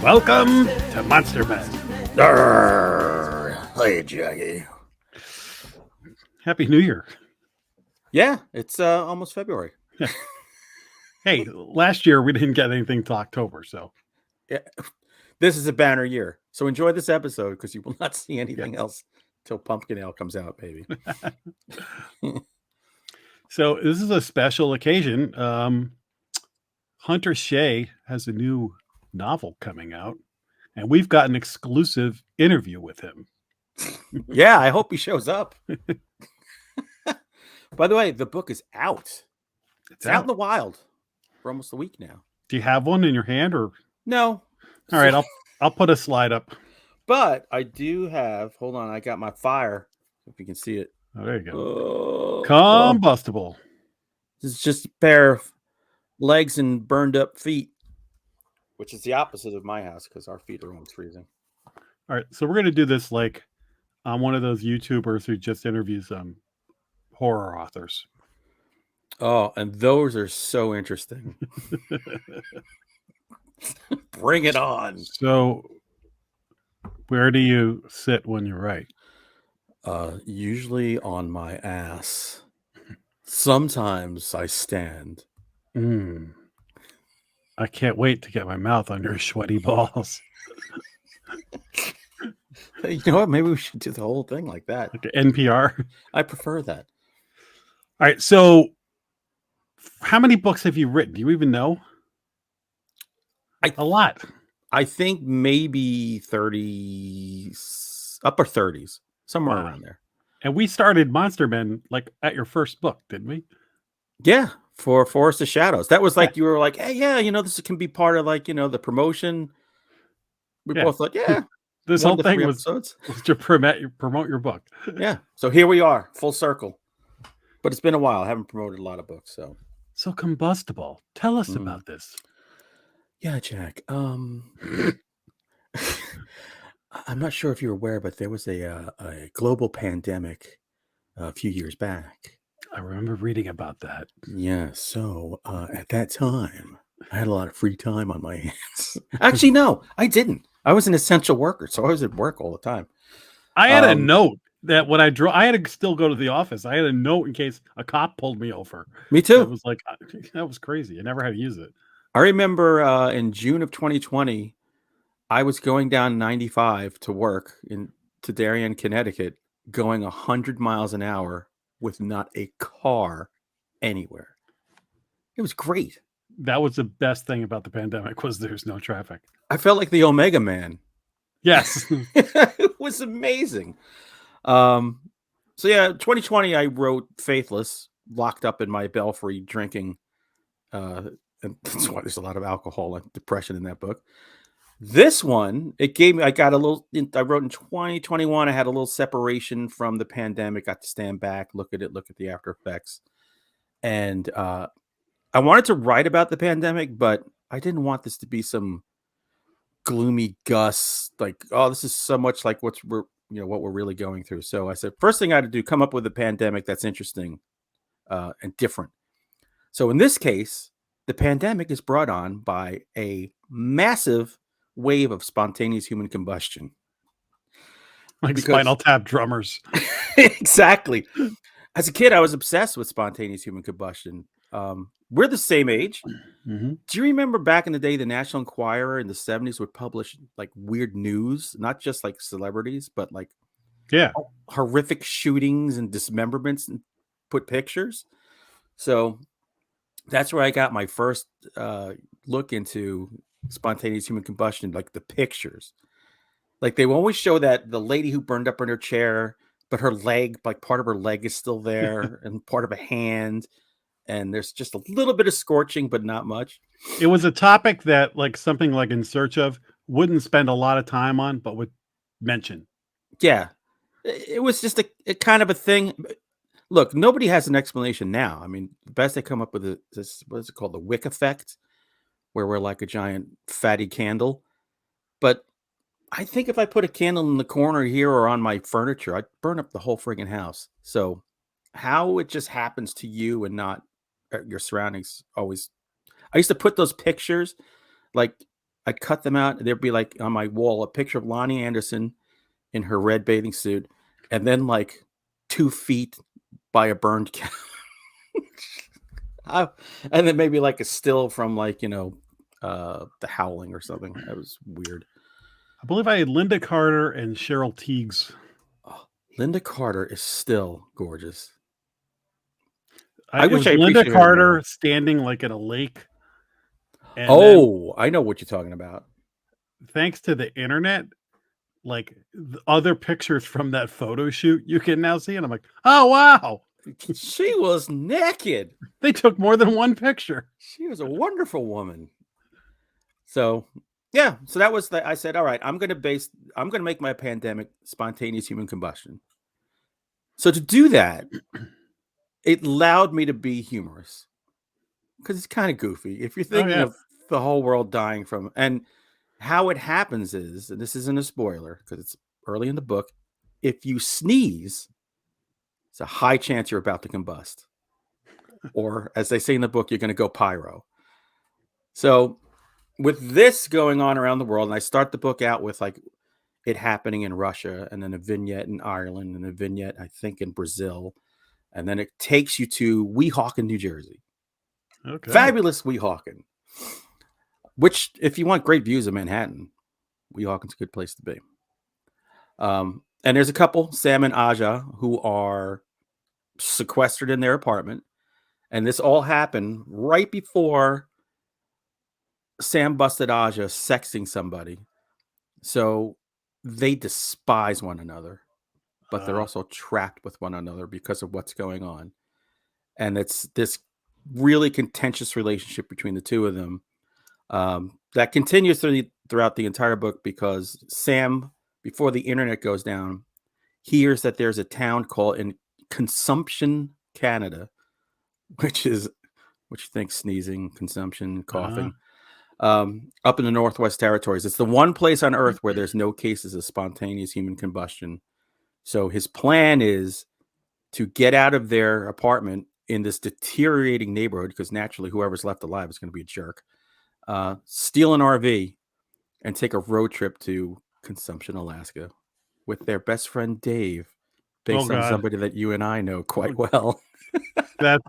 Welcome to Monster Bed. Hey, Jackie. Happy New Year. Yeah, it's almost February. Hey, last year we didn't get anything till October, so Yeah, this is a banner year. So enjoy this episode because you will not see anything else till Pumpkin Ale comes out, baby. so this is a special occasion. Hunter Shea has a new novel coming out, and we've got an exclusive interview with him. Yeah, I hope he shows up. By the way, the book is out. It's out in the wild for almost a week now. Do you have one in your hand, or no? All right, I'll put a slide up. But I do have. Hold on, I got my fire. If you can see it. Oh, there you go. Combustible. This is just a pair of legs and burned up feet, which is the opposite of my house because our feet are always freezing. All right, so we're gonna do this like I'm one of those YouTubers who just interviews horror authors. Oh, and those are so interesting. Bring it on. So, where do you sit when you write? Usually on my ass. Sometimes I stand. I can't wait to get my mouth on your sweaty balls. You know what? Maybe we should do the whole thing like that. Like NPR. I prefer that. All right. So, how many books have you written? Do you even know? A lot. I think maybe 30, upper 30s, somewhere around there. And we started Monster Men like at your first book, didn't we? Yeah, for Forest of Shadows. That was like, you were like, hey, yeah, this can be part of like, the promotion. We both thought, yeah. This whole thing was to promote your book. Yeah. So here we are, full circle. But it's been a while. I haven't promoted a lot of books. So Combustible. Tell us about this. Yeah, Jack. I'm not sure if you're aware, but there was a global pandemic a few years back. I remember reading about that. Yeah. So at that time, I had a lot of free time on my hands. Actually, no, I didn't. I was an essential worker, so I was at work all the time. I had a note that when I had to still go to the office. I had a note in case a cop pulled me over. Me too. It was like, that was crazy. I never had to use it. I remember in June of 2020, I was going down 95 to work to Darien, Connecticut, going 100 miles an hour with not a car anywhere. It was great. That was the best thing about the pandemic was there's no traffic. I felt like the Omega Man. Yes. It was amazing. So yeah, 2020, I wrote Faithless, locked up in my belfry drinking. And that's why there's a lot of alcohol and depression in that book. This one, I wrote in 2021, I had a little separation from the pandemic, got to stand back, look at the after effects. And I wanted to write about the pandemic, but I didn't want this to be some gloomy Gus, like, oh, this is so much like what we're really going through. So I said, first thing I had to do, come up with a pandemic that's interesting and different. So in this case, the pandemic is brought on by a massive wave of spontaneous human combustion. Like Spinal Tap drummers. Exactly. As a kid, I was obsessed with spontaneous human combustion. We're the same age. Mm-hmm. Do you remember back in the day, the National Enquirer in the 70s would publish like weird news, not just like celebrities, but like horrific shootings and dismemberments and put pictures? So that's where I got my first look into spontaneous human combustion, like the pictures. Like they always show that the lady who burned up in her chair, but her leg, like part of her leg is still there and part of a hand. And there's just a little bit of scorching, but not much. It was a topic that like something like In Search Of wouldn't spend a lot of time on, but would mention. Yeah. It was just a kind of a thing. Look, nobody has an explanation now. I mean, the best they come up with is what is it called? The wick effect, where we're like a giant fatty candle. But I think if I put a candle in the corner here or on my furniture, I'd burn up the whole friggin' house. So how it just happens to you and not your surroundings always. I used to put those pictures, like I'd cut them out. There'd be like on my wall a picture of Lonnie Anderson in her red bathing suit, and then like 2 feet by a burned cow. And then maybe like a still from like, The Howling or something. That was weird. I believe I had Linda Carter and Cheryl Tiegs. Oh, Linda Carter is still gorgeous. It wish was I Linda appreciated her Carter more. standing like at a lake. And then Oh, I know what you're talking about. thanks to the internet, like the other pictures from that photo shoot you can now see. And I'm like, oh, wow. She was naked. They took more than one picture. She was a wonderful woman. So, yeah. So that was I said, all right, I'm going to make my pandemic spontaneous human combustion. So to do that, it allowed me to be humorous because it's kind of goofy. If you're Oh, thinking yeah. of the whole world dying from, and how it happens is, and this isn't a spoiler because it's early in the book, if you sneeze, it's a high chance you're about to combust. Or as they say in the book, you're going to go pyro. So with this going on around the world, and I start the book out with like it happening in Russia, and then a vignette in Ireland, and a vignette, I think, in Brazil. And then it takes you to Weehawken, New Jersey. Okay. Fabulous Weehawken. Which, if you want great views of Manhattan, Weehawken's a good place to be. And there's a couple, Sam and Aja, who are sequestered in their apartment. And this all happened right before Sam busted Aja sexting somebody. So they despise one another, but they're also trapped with one another because of what's going on. And it's this really contentious relationship between the two of them that continues throughout the entire book because Sam, before the internet goes down, hears that there's a town called in Consumption, Canada, which is what you think, sneezing, consumption, coughing, up in the Northwest Territories. It's the one place on Earth where there's no cases of spontaneous human combustion. So his plan is to get out of their apartment in this deteriorating neighborhood, because naturally whoever's left alive is going to be a jerk, steal an RV and take a road trip to Consumption, Alaska with their best friend Dave, based on somebody that you and I know quite well. That's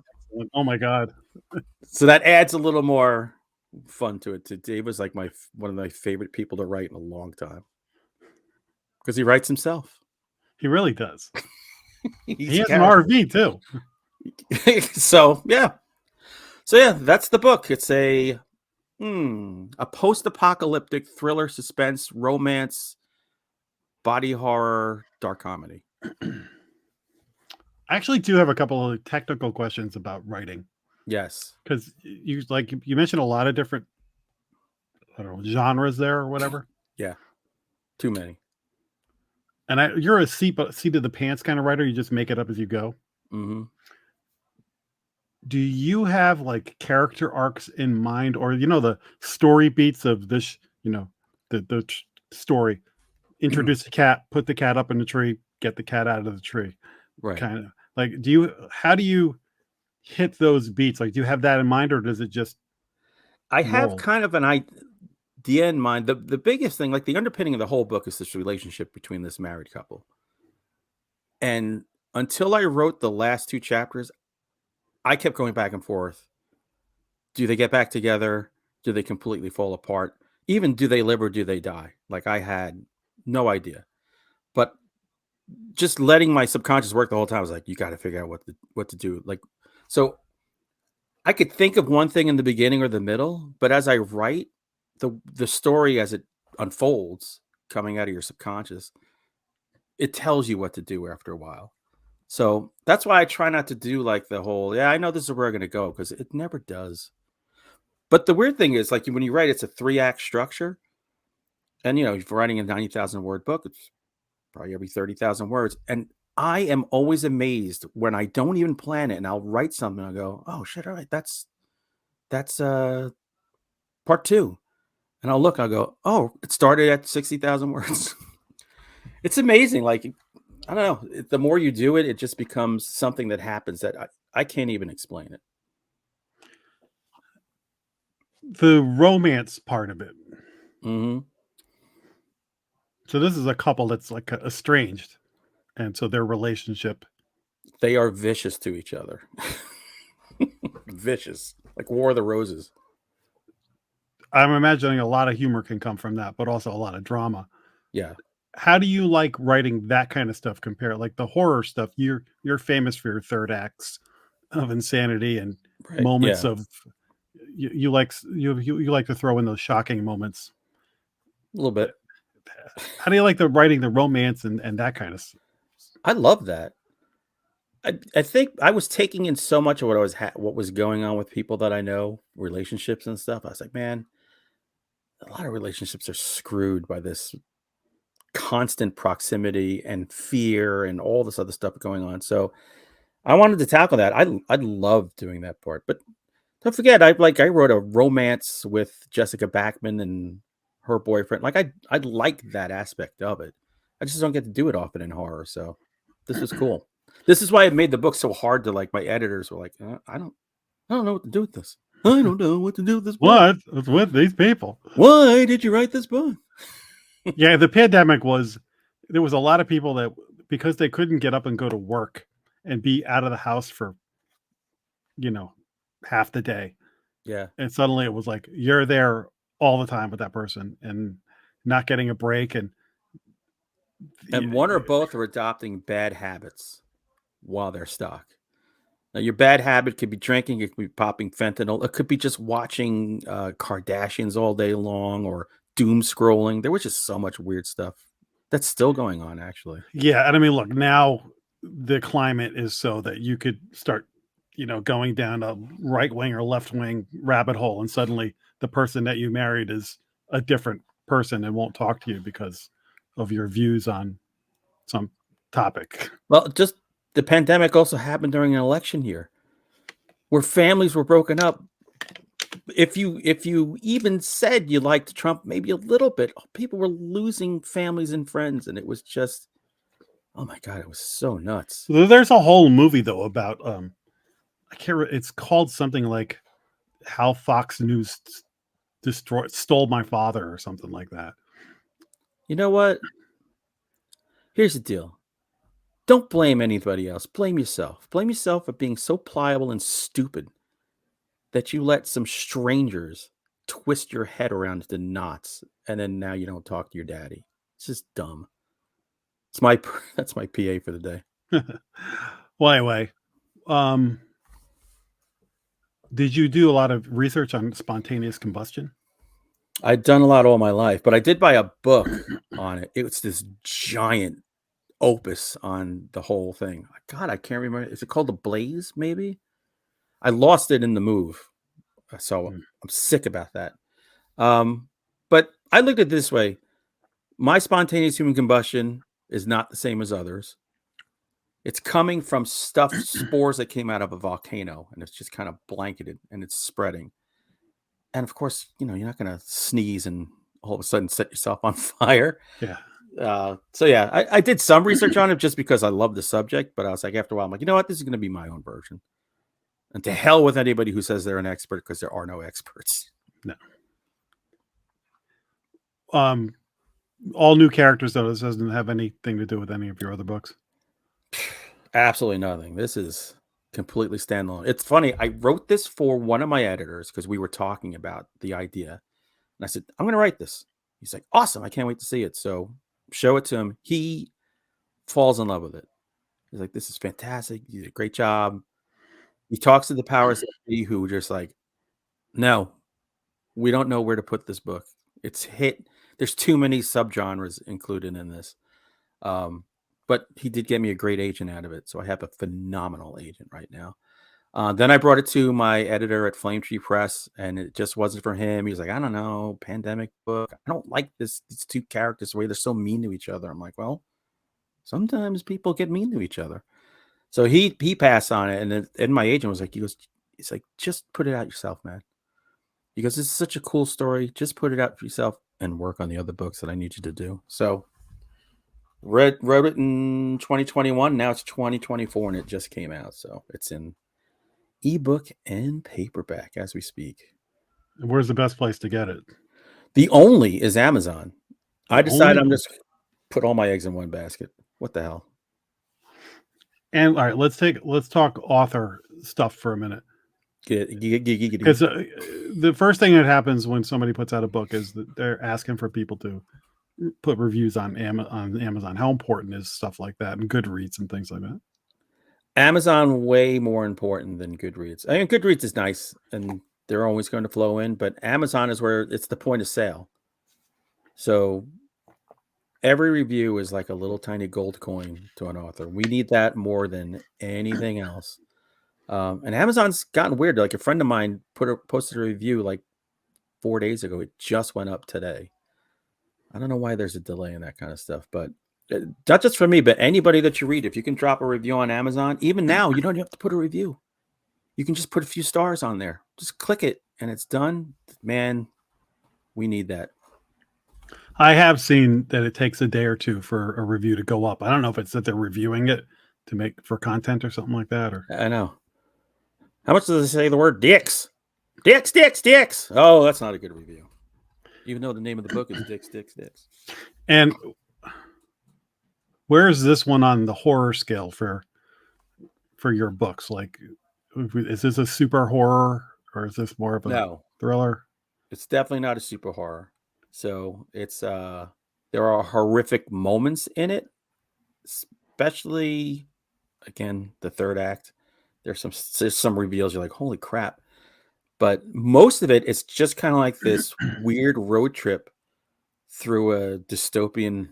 oh my God. So that adds a little more fun to it. Dave was like one of my favorite people to write in a long time because he writes himself. He really does. He has an RV too. So yeah, that's the book. It's a post-apocalyptic thriller, suspense, romance, body horror, dark comedy. I actually do have a couple of technical questions about writing. Yes, because you mentioned a lot of different, I don't know, genres there or whatever. Yeah, too many. And you're a seat of the pants kind of writer. You just make it up as you go. Mm-hmm. Do you have like character arcs in mind, or the story beats of this? The story. Introduce the cat, put the cat up in the tree, get the cat out of the tree. Right. Kind of like, how do you hit those beats? Like, do you have that in mind, or does it just? I have kind of an idea in mind. The biggest thing, like the underpinning of the whole book, is this relationship between this married couple. And until I wrote the last 2 chapters, I kept going back and forth. Do they get back together? Do they completely fall apart? Even do they live or do they die? Like, I had no idea. But just letting my subconscious work the whole time, I was like, you got to figure out what to do. Like, so I could think of one thing in the beginning or the middle, but as I write the story as it unfolds, coming out of your subconscious, it tells you what to do after a while. So that's why I try not to do like the whole, I know this is where we're going to go, because it never does. But the weird thing is, like, when you write, it's a 3-act structure. And, if you're writing a 90,000 word book, it's probably every 30,000 words. And I am always amazed when I don't even plan it and I'll write something. I'll go, oh shit. All right. That's part 2. And I'll look, I'll go, oh, it started at 60,000 words. It's amazing. Like, I don't know. The more you do it, it just becomes something that happens that I can't even explain it. The romance part of it. Hmm. So this is a couple that's like estranged, and so their relationship. They are vicious to each other. Vicious, like War of the Roses. I'm imagining a lot of humor can come from that, but also a lot of drama. Yeah. How do you like writing that kind of stuff compared like the horror stuff? You're famous for your third acts of insanity and Right. moments Yeah. of you like you like to throw in those shocking moments. A little bit. How do you like the writing the romance and that kind of stuff? I love that. I think I was taking in so much of what what was going on with people that I know, relationships and stuff. I was like, man, a lot of relationships are screwed by this constant proximity and fear and all this other stuff going on. So I wanted to tackle that. I love doing that part. But don't forget, I wrote a romance with Jessica Backman and her boyfriend. Like I like that aspect of it. I just don't get to do it often in horror. So this was cool. This is why it made the book so hard to like. My editors were like, I don't know what to do with this. I don't know what to do with this book. What's with these people? Why did you write this book? Yeah, the pandemic was there was a lot of people that because they couldn't get up and go to work and be out of the house for you know half the day, Yeah. and suddenly it was like you're there all the time with that person and not getting a break and And one or both are adopting bad habits while they're stuck. Now, your bad habit could be drinking, it could be popping fentanyl, it could be just watching Kardashians all day long or doom scrolling. There was just so much weird stuff that's still going on, actually. yeah, and I mean, look, now the climate is so that you could start, going down a right wing or left wing rabbit hole, and suddenly the person that you married is a different person and won't talk to you because of your views on some topic. Well, just the pandemic also happened during an election year where families were broken up. If you even said you liked Trump maybe a little bit, people were losing families and friends, and it was just, oh my god, it was so nuts. There's a whole movie though about I can't. It's called something like "How Fox News Stole My Father" or something like that. You know what? Here's the deal. Don't blame anybody else. Blame yourself. Blame yourself for being so pliable and stupid that you let some strangers twist your head around into knots, and then now you don't talk to your daddy. It's just dumb. It's my that's my PA for the day. Well, anyway, um, did you do a lot of research on spontaneous combustion? I'd done a lot all my life, but I did buy a book on it. It was this giant opus on the whole thing. God, I can't remember. Is it called The Blaze? Maybe I lost it in the move, so Mm. I'm sick about that. Um, but I looked at it this way: my spontaneous human combustion is not the same as others. It's coming from stuff, spores that came out of a volcano, and it's just kind of blanketed and it's spreading. And of course, you're not going to sneeze and all of a sudden set yourself on fire. Yeah. So yeah, I did some research on it just because I love the subject, but I was like, after a while, I'm like, you know what? This is going to be my own version. And to hell with anybody who says they're an expert, because there are no experts. No. Um, all new characters though. This doesn't have anything to do with any of your other books. Absolutely nothing. This is completely standalone. It's funny. I wrote this for one of my editors because we were talking about the idea. And I said, I'm going to write this. He's like, awesome. I can't wait to see it. So show it to him. He falls in love with it. He's like, this is fantastic. You did a great job. He talks to the powers that be who just like, no, we don't know where to put this book. It's hit. There's too many subgenres included in this. But he did get me a great agent out of it. So I have a phenomenal agent right now. Then I brought it to my editor at Flame Tree Press, and it just wasn't for him. He was like, I don't know, pandemic book. I don't like these two characters the way they're so mean to each other. I'm like, well, sometimes people get mean to each other. So he passed on it, and my agent was like, he's like, just put it out yourself, man. He goes, this is such a cool story. Just put it out for yourself and work on the other books that I need you to do. So wrote it in 2021. Now it's 2024, and it just came out. So it's in ebook and paperback as we speak. Where's the best place to get it? The only is Amazon. I The decided only, I'm just put all my eggs in one basket. What the hell? and all right, let's talk author stuff for a minute. Giggity. Because the first thing that happens when somebody puts out a book is that they're asking for people to put reviews on Amazon. How important is stuff like that and Goodreads and things like that? Amazon way more important than Goodreads. I mean, Goodreads is nice and they're always going to flow in, but Amazon is where it's the point of sale. So every review is like a little tiny gold coin to an author. We need that more than anything else. And Amazon's gotten weird. Like a friend of mine posted a review like 4 days ago. It just went up today. I don't know why there's a delay in that kind of stuff, but not just for me, but anybody that you read, if you can drop a review on Amazon, even now, you don't have to put a review. You can just put a few stars on there. Just click it and it's done. Man, we need that. I have seen that it takes a day or two for a review to go up. I don't know if it's that they're reviewing it to make for content or something like that. Or I know. How much does it say the word dicks? Dicks, dicks, dicks. Oh, that's not a good review. Even though the name of the book is Dicks, Dicks, Dicks. and where is this one on the horror scale for your books? Like, is this a super horror or is this more of a thriller? It's definitely not a super horror. So it's there are horrific moments in it, especially again the third act. There's some reveals you're like, holy crap. But most of it, it's just kind of like this weird road trip through a dystopian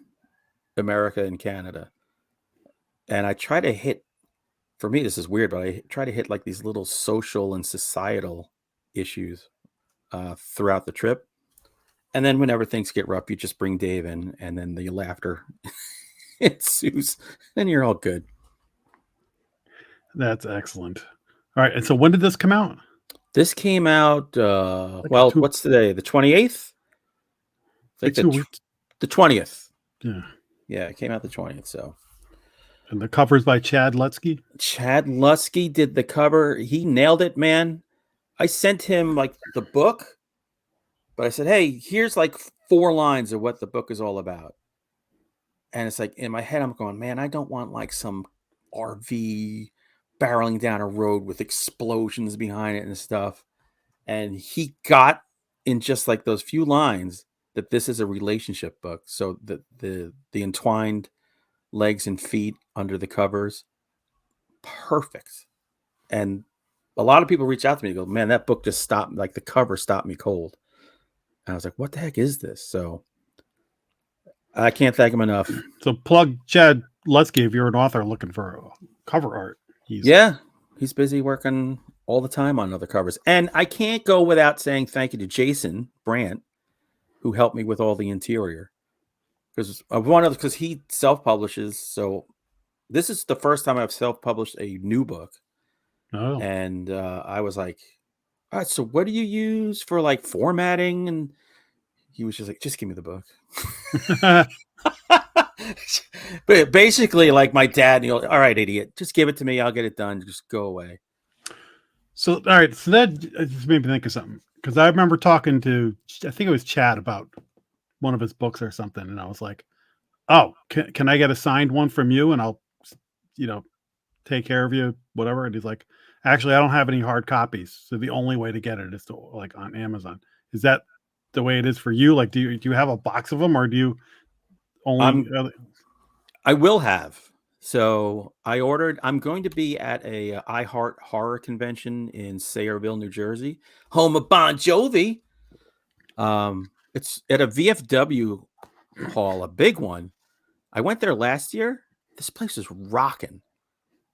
America and Canada. And I try to hit, for me, this is weird, but I try to hit like these little social and societal issues throughout the trip. And then whenever things get rough, you just bring Dave in, and then the laughter ensues, and you're all good. That's excellent. All right. And so when did this come out? This came out, what's today? The 28th? I think the 20th. Yeah. Yeah, it came out the 20th, so. And the cover's by Chad Lutsky? Chad Lutsky did the cover. He nailed it, man. I sent him, like, the book, but I said, hey, here's, like, 4 lines of what the book is all about. And it's like, in my head, I'm going, man, I don't want, like, some RV barreling down a road with explosions behind it and stuff. And he got in just like those few lines that this is a relationship book. So the entwined legs and feet under the covers, perfect. And a lot of people reach out to me and go, man, that book just stopped, like the cover stopped me cold. And I was like, what the heck is this? So I can't thank him enough. So plug Chad Lutsky if you're an author looking for cover art. He's busy working all the time on other covers. And I can't go without saying thank you to Jason Brandt, who helped me with all the interior. Because he self-publishes. So this is the first time I've self-published a new book. Oh. And I was like, all right, so what do you use for like formatting? And he was just like, just give me the book. But basically, like my dad, all right, idiot, just give it to me. I'll get it done. Just go away. So, all right. So that just made me think of something. Because I remember talking to, I think it was Chad about one of his books or something. And I was like, oh, can I get a signed one from you? And I'll, take care of you, whatever. And he's like, actually, I don't have any hard copies. So the only way to get it is to like on Amazon. Is that the way it is for you? Like, do you have a box of them or do you only? I will have. So I'm going to be at a iHeart Horror Convention in Sayreville, New Jersey, home of Bon Jovi. It's at a VFW hall, a big one. I went there last year. This place is rocking.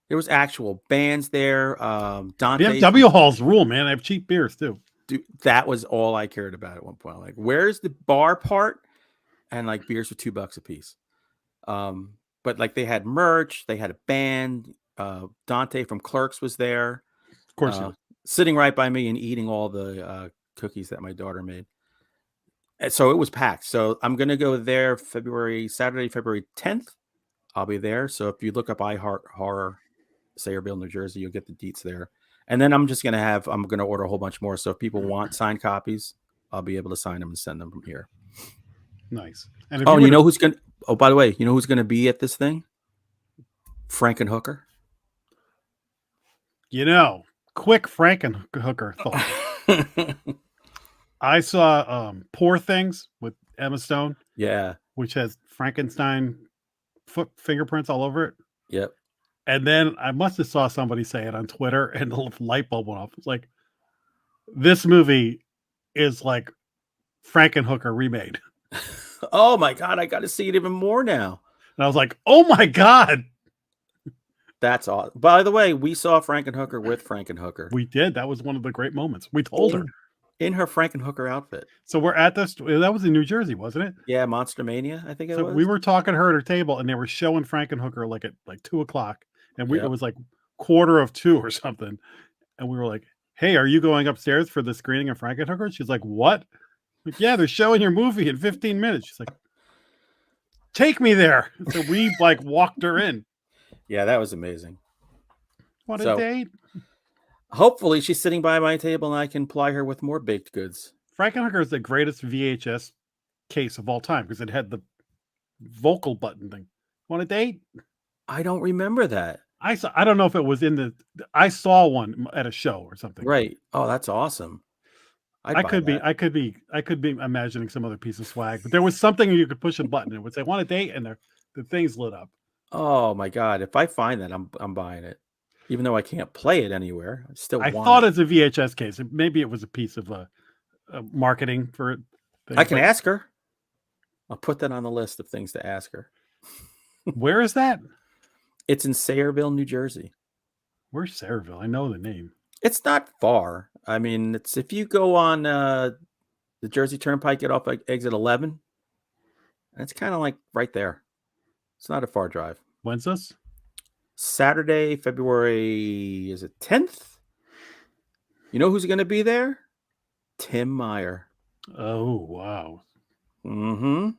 There was actual bands there. Dante. VFW halls rule, man. I have cheap beers too. Dude, that was all I cared about at one point. Like, where's the bar part? And like beers were $2 a piece. But like they had merch, they had a band. Dante from Clerks was there, Of course, sitting right by me and eating all the cookies that my daughter made. And so it was packed. So I'm gonna go there Saturday, February 10th. I'll be there. So if you look up iHeart Horror, Sayreville, New Jersey, you'll get the deets there. And then I'm gonna order a whole bunch more. So if people want signed copies, I'll be able to sign them and send them from here. Nice. And if Oh, you and were to- who's going to, oh, by the way, you know who's going to be at this thing? Frankenhooker. quick Frankenhooker thought. I saw Poor Things with Emma Stone, Yeah. which has Frankenstein foot fingerprints all over it. Yep. And then I must have saw somebody say it on Twitter, and the light bulb went off. It's like, this movie is like Frankenhooker remade. Oh my God, I got to see it even more now. And I was like, oh my God. That's awesome. By the way, we saw Frankenhooker with Frankenhooker. We did. That was one of the great moments. We told her. In her Frankenhooker outfit. So we're at this. That was in New Jersey, wasn't it? Yeah, Monster Mania, I think it So was. we were talking to her at her table, and they were showing Frankenhooker like at 2:00, and it was like 1:45 or something, and we were like, "Hey, are you going upstairs for the screening of Frankenhooker?" She's like, "What?" I'm like, yeah, they're showing your movie in 15 minutes. She's like, "Take me there." So we walked her in. Yeah, that was amazing. What a date! Hopefully, she's sitting by my table, and I can ply her with more baked goods. Frankenhooker is the greatest VHS case of all time because it had the vocal button thing. Want a date? I don't remember that. I don't know if it was in the. I saw one at a show or something. Right. Oh, that's awesome. I could be imagining some other piece of swag, but there was something you could push a button and it would say "Want a date?" and the thing's lit up. Oh my God! If I find that, I'm buying it, even though I can't play it anywhere. I still. I thought it's a VHS case. Maybe it was a piece of marketing for it. I can ask her. I'll put that on the list of things to ask her. Where is that? It's in Sayreville, New Jersey. Where's Sayreville? I know the name. It's not far. I mean, it's if you go on the Jersey Turnpike, get off like exit 11. It's kind of like right there. It's not a far drive. When's this? Saturday, February, is it 10th? You know who's going to be there? Tim Meyer. Oh, wow. Mm-hmm.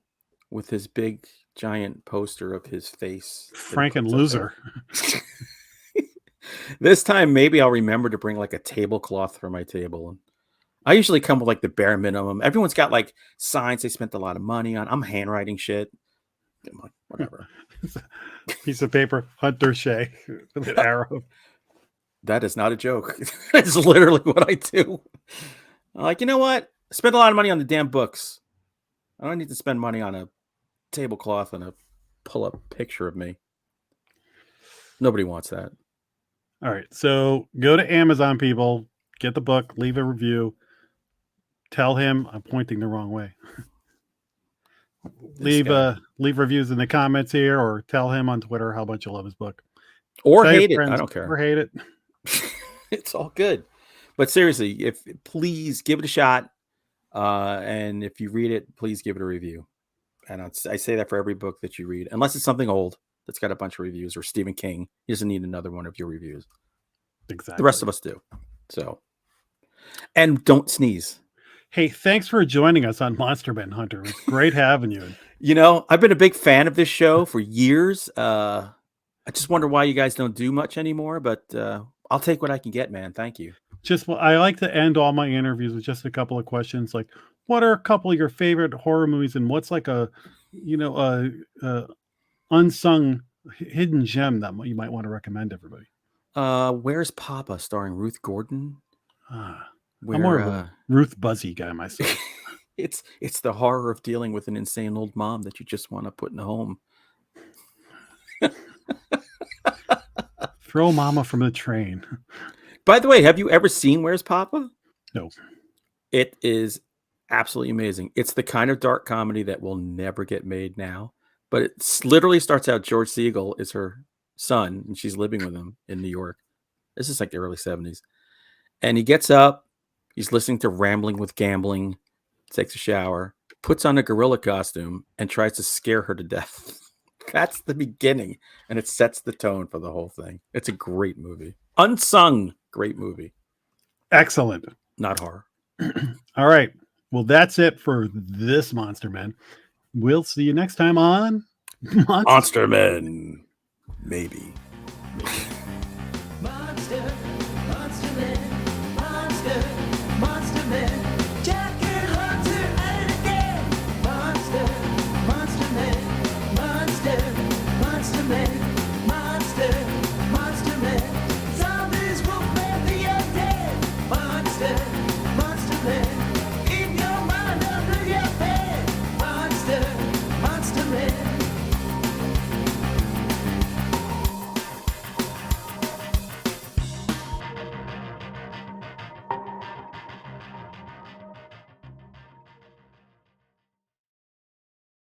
With his big, giant poster of his face. Franken loser. This time, maybe I'll remember to bring like a tablecloth for my table. And I usually come with like the bare minimum. Everyone's got like signs they spent a lot of money on. I'm handwriting shit. I'm like, whatever. Piece of paper, Hunter Shea with an arrow. That is not a joke. It's literally what I do. I'm like, you know what? I spent a lot of money on the damn books. I don't need to spend money on a tablecloth and a pull-up picture of me. Nobody wants that. All right. So go to Amazon, people. Get the book. Leave a review. Tell him I'm pointing the wrong way. Leave reviews in the comments here, or tell him on Twitter how much you love his book. Or hate it. I don't care. Or hate it. It's all good. But seriously, please give it a shot. And if you read it, please give it a review. And I say that for every book that you read, unless it's something old that's got a bunch of reviews, or Stephen King. He doesn't need another one of your reviews. Exactly. The rest of us do. So, and don't sneeze. Hey, thanks for joining us on Monster Men, Hunter. It's great having you. You know, I've been a big fan of this show for years. I just wonder why you guys don't do much anymore, but I'll take what I can get, man. Thank you. I like to end all my interviews with just a couple of questions, like, what are a couple of your favorite horror movies, and what's like a unsung hidden gem that you might want to recommend to everybody? Where's Papa, starring Ruth Gordon? I'm more of a Ruth Buzzy guy myself. It's the horror of dealing with an insane old mom that you just want to put in a home. Throw mama from the train. By the way, have you ever seen Where's Papa? No. It is absolutely amazing. It's the kind of dark comedy that will never get made now. But it literally starts out, George Siegel is her son, and she's living with him in New York. This is like the early 70s. And he gets up, he's listening to Rambling with Gambling, takes a shower, puts on a gorilla costume, and tries to scare her to death. That's the beginning, and it sets the tone for the whole thing. It's a great movie. Unsung, great movie. Excellent. Not horror. All right. Well, that's it for this Monster Men. We'll see you next time on Monster Men. Maybe.